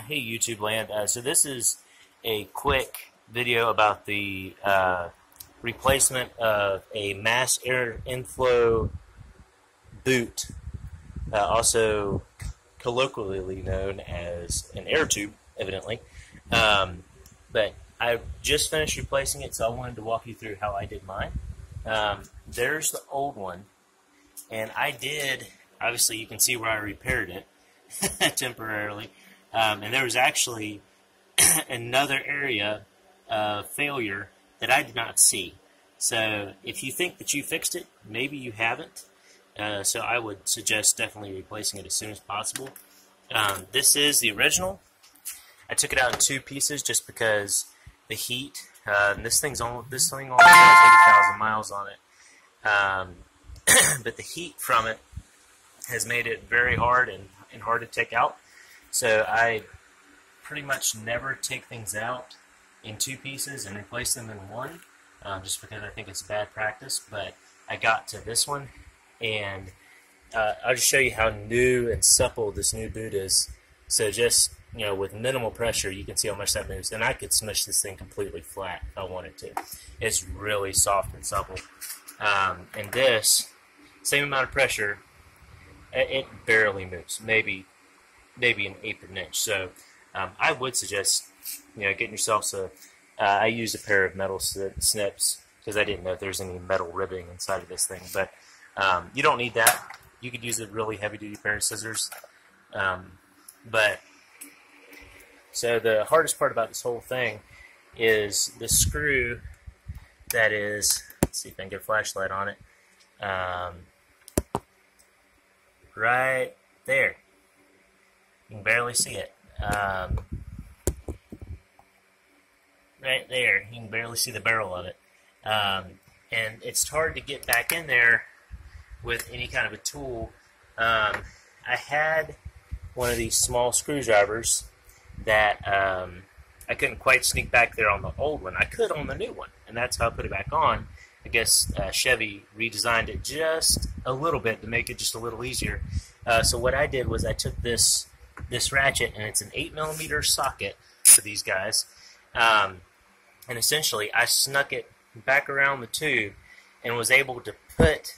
Hey YouTube land, so this is a quick video about the replacement of a mass air inflow boot, also colloquially known as an air tube, evidently. But I just finished replacing it, so I wanted to walk you through how I did mine. There's the old one, and I did, obviously you can see where I repaired it temporarily. And there was actually another area of failure that I did not see. So if you think that you fixed it, maybe you haven't. So I would suggest definitely replacing it as soon as possible. This is the original. I took it out in two pieces just because the heat. This thing only has 80,000 miles on it. But the heat from it has made it very hard and hard to take out. So I pretty much never take things out in two pieces and replace them in one, just because I think it's bad practice. But I got to this one, and I'll just show you how new and supple this new boot is. So just, with minimal pressure, you can see how much that moves. And I could smush this thing completely flat if I wanted to. It's really soft and supple. And this, same amount of pressure, it barely moves. Maybe an eighth of an inch. So I would suggest, getting yourself I used a pair of metal snips because I didn't know if there's any metal ribbing inside of this thing. But you don't need that. You could use a really heavy-duty pair of scissors. So the hardest part about this whole thing is the screw that is, let's see if I can get a flashlight on it, right there. You can barely see it. Right there, you can barely see the barrel of it. And it's hard to get back in there with any kind of a tool. I had one of these small screwdrivers that I couldn't quite sneak back there on the old one. I could on the new one, and that's how I put it back on. I guess Chevy redesigned it just a little bit to make it just a little easier. So what I did was I took this ratchet, and it's an 8mm socket for these guys, and essentially I snuck it back around the tube and was able to put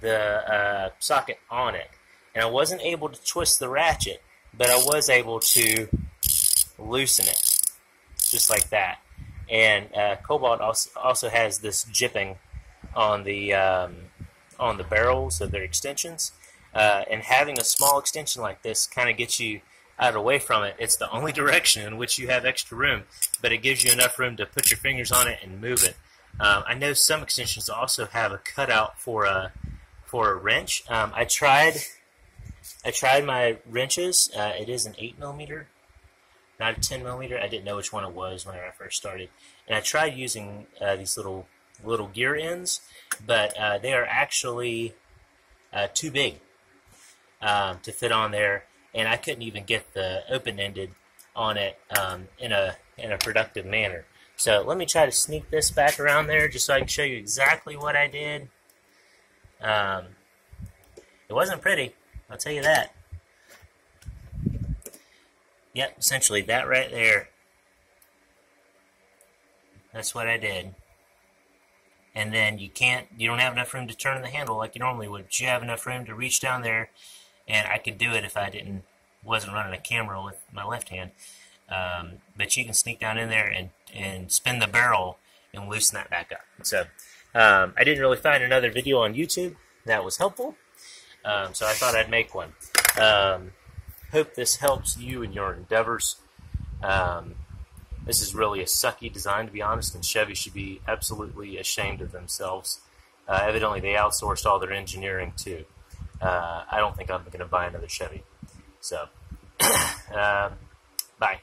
the socket on it. And I wasn't able to twist the ratchet, but I was able to loosen it just like that. And Cobalt also has this jipping on the barrels of their extensions. And having a small extension like this kind of gets you out away from it. It's the only direction in which you have extra room, but it gives you enough room to put your fingers on it and move it. I know some extensions also have a cutout for a wrench. I tried my wrenches. It is an 8mm, not a 10mm. I didn't know which one it was when I first started, and I tried using these little gear ends, but they are actually too big to fit on there, and I couldn't even get the open-ended on it in a productive manner. So let me try to sneak this back around there just so I can show you exactly what I did. It wasn't pretty, I'll tell you that. Yep, essentially that right there. That's what I did. And then you don't have enough room to turn the handle like you normally would, but you have enough room to reach down there, and I could do it if I wasn't running a camera with my left hand. But you can sneak down in there and spin the barrel and loosen that back up. So I didn't really find another video on YouTube that was helpful, so I thought I'd make one. Hope this helps you in your endeavors. This is really a sucky design, to be honest, and Chevy should be absolutely ashamed of themselves. Evidently, they outsourced all their engineering, too. I don't think I'm going to buy another Chevy. So, bye.